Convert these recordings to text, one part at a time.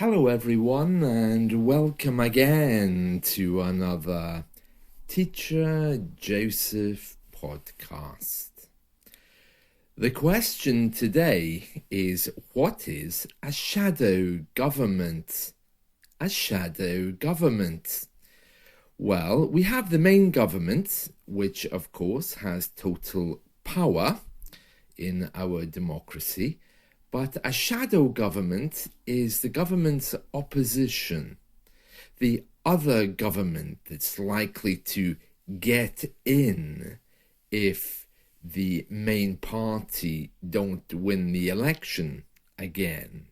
Hello everyone and welcome again to another Teacher Joseph podcast. The question today is, what is a shadow government? A shadow government. Well, we have the main government, which of course has total power in our democracy. But a shadow government is the government's opposition, the other government that's likely to get in if the main party don't win the election again.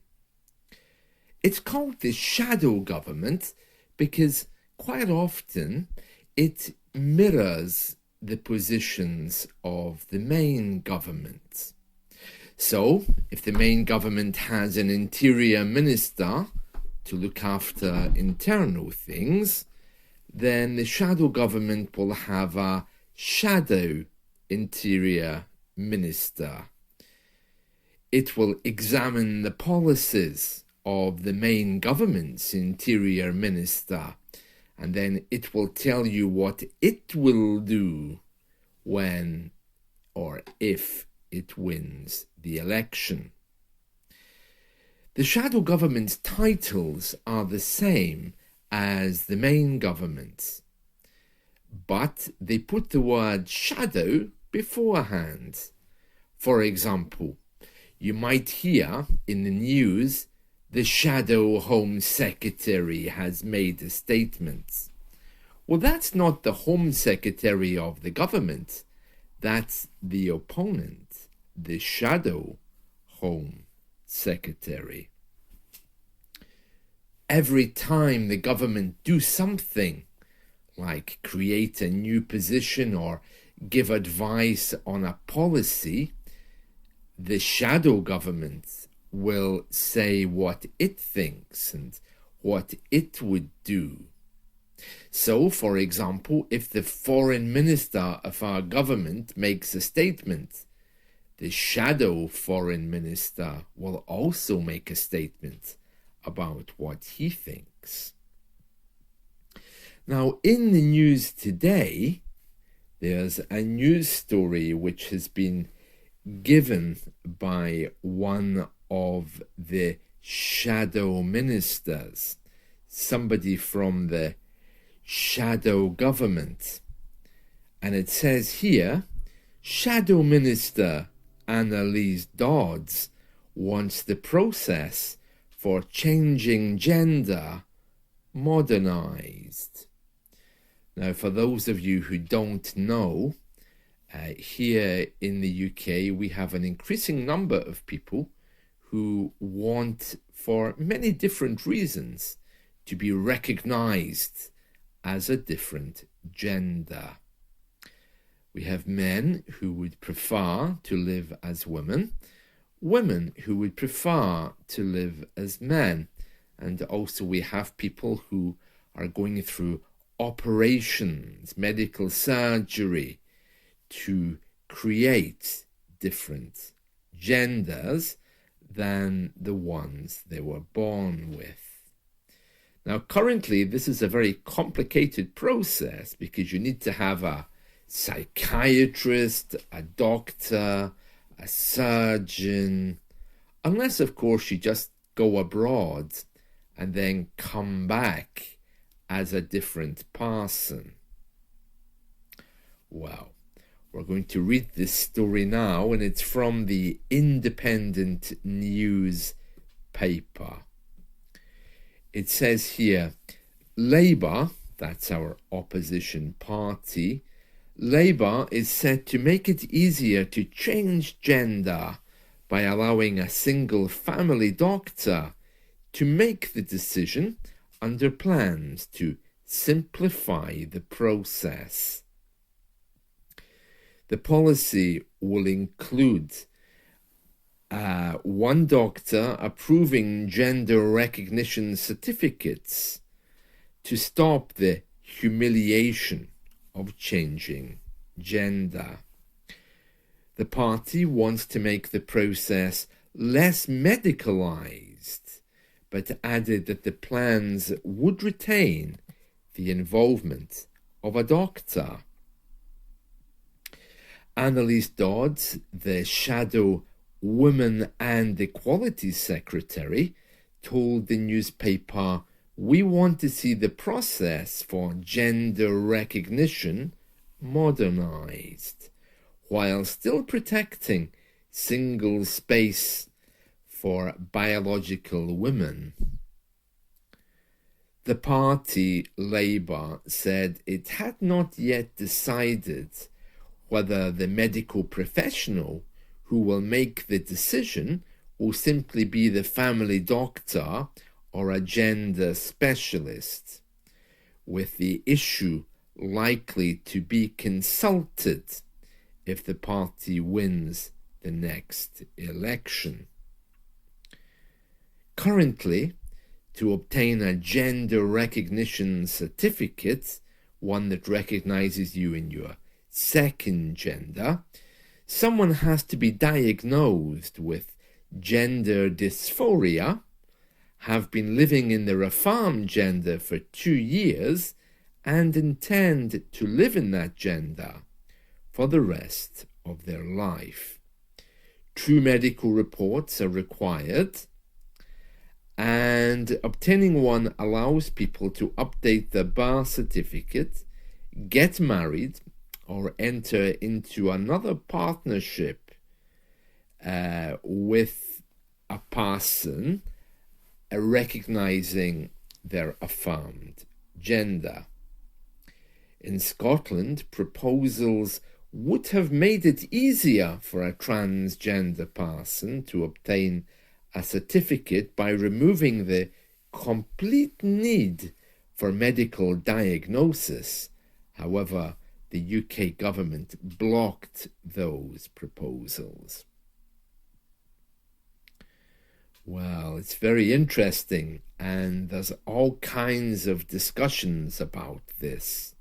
It's called the shadow government because quite often it mirrors the positions of the main government. So, if the main government has an interior minister to look after internal things, then the shadow government will have a shadow interior minister. It will examine the policies of the main government's interior minister, and then it will tell you what it will do when or if it wins the election. The shadow government's titles are the same as the main government's, but they put the word shadow beforehand. For example, you might hear in the news, the shadow Home Secretary has made a statement. Well, that's not the Home Secretary of the government. That's the opponent, the shadow Home Secretary. Every time the government do something, like create a new position or give advice on a policy, the shadow government will say what it thinks and what it would do. So, for example, if the foreign minister of our government makes a statement, the shadow foreign minister will also make a statement about what he thinks. Now, in the news today, there's a news story which has been given by one of the shadow ministers, somebody from the shadow government. And it says here, Shadow Minister Annalise Dodds wants the process for changing gender modernized. Now, for those of you who don't know, here in the UK we have an increasing number of people who want, for many different reasons, to be recognized as a different gender. We have men who would prefer to live as women, women who would prefer to live as men, and also we have people who are going through operations, medical surgery, to create different genders than the ones they were born with. Now, currently, this is a very complicated process because you need to have a psychiatrist, a doctor, a surgeon, unless, of course, you just go abroad and then come back as a different person. Well, we're going to read this story now, and it's from the Independent newspaper. It says here, Labour, that's our opposition party, Labour is set to make it easier to change gender by allowing a single family doctor to make the decision under plans to simplify the process. The policy will include one doctor approving gender recognition certificates to stop the humiliation of changing gender. The party wants to make the process less medicalized but added that the plans would retain the involvement of a doctor. Annalise Dodds, the shadow Women and Equality Secretary, told the newspaper, "We want to see the process for gender recognition modernized, while still protecting single space for biological women." The party, Labour, said it had not yet decided whether the medical professional who will make the decision will simply be the family doctor or a gender specialist, with the issue likely to be consulted if the party wins the next election. Currently, to obtain a gender recognition certificate, one that recognizes you in your second gender, someone has to be diagnosed with gender dysphoria, have been living in their affirmed gender for 2 years, and intend to live in that gender for the rest of their life. True medical reports are required, and obtaining one allows people to update their birth certificate, get married, or enter into another partnership with a person recognizing their affirmed gender. In Scotland, proposals would have made it easier for a transgender person to obtain a certificate by removing the complete need for medical diagnosis. However, the UK government blocked those proposals. Well, it's very interesting, and there's all kinds of discussions about this.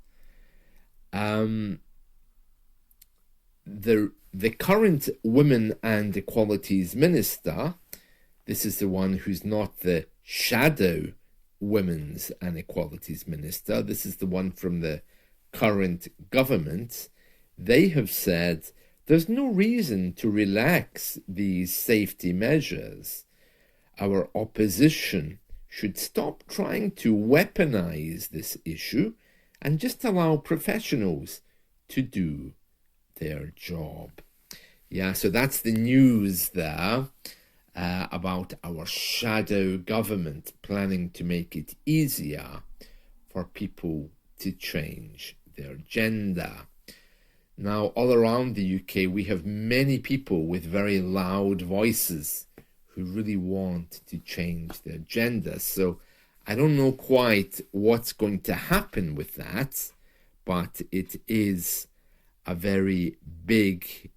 The current Women and Equalities Minister, this is the one who's not the shadow Women's and Equalities Minister, this is the one from the current government, they have said there's no reason to relax these safety measures. Our opposition should stop trying to weaponize this issue and just allow professionals to do their job. Yeah, so that's the news there about our shadow government planning to make it easier for people to change their gender. Now, all around the UK, we have many people with very loud voices who really want to change their gender. So I don't know quite what's going to happen with that, but it is a very big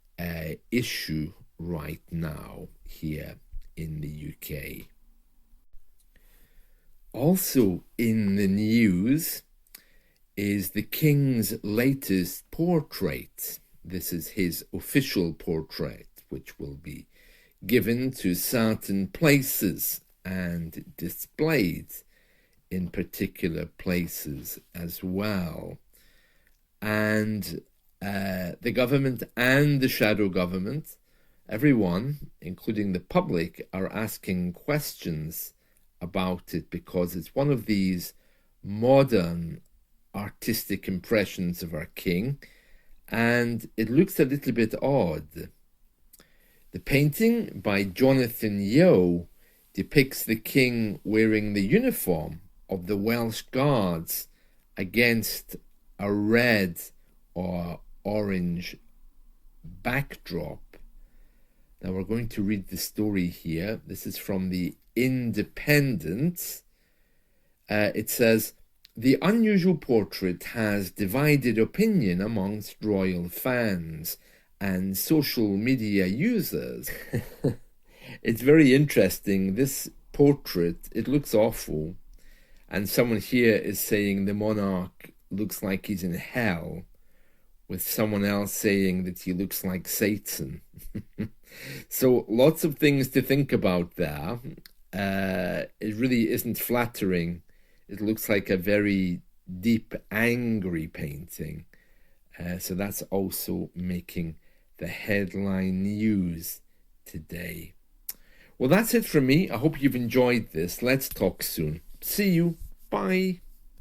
issue right now here in the UK. Also in the news is the King's latest portrait. This is his official portrait, which will be given to certain places and displayed in particular places as well. And the government and the shadow government, everyone, including the public, are asking questions about it because it's one of these modern artistic impressions of our king, and it looks a little bit odd. The painting by Jonathan Yeo depicts the king wearing the uniform of the Welsh Guards against a red or orange backdrop. Now we're going to read the story here. This is from the Independent. It says, "The unusual portrait has divided opinion amongst royal fans and social media users." It's very interesting. This portrait, it looks awful. And someone here is saying the monarch looks like he's in hell, with someone else saying that he looks like Satan. So lots of things to think about there. it really isn't flattering. It looks like a very deep, angry painting. So that's also making the headline news today. Well, that's it from me. I hope you've enjoyed this. Let's talk soon. See you. Bye.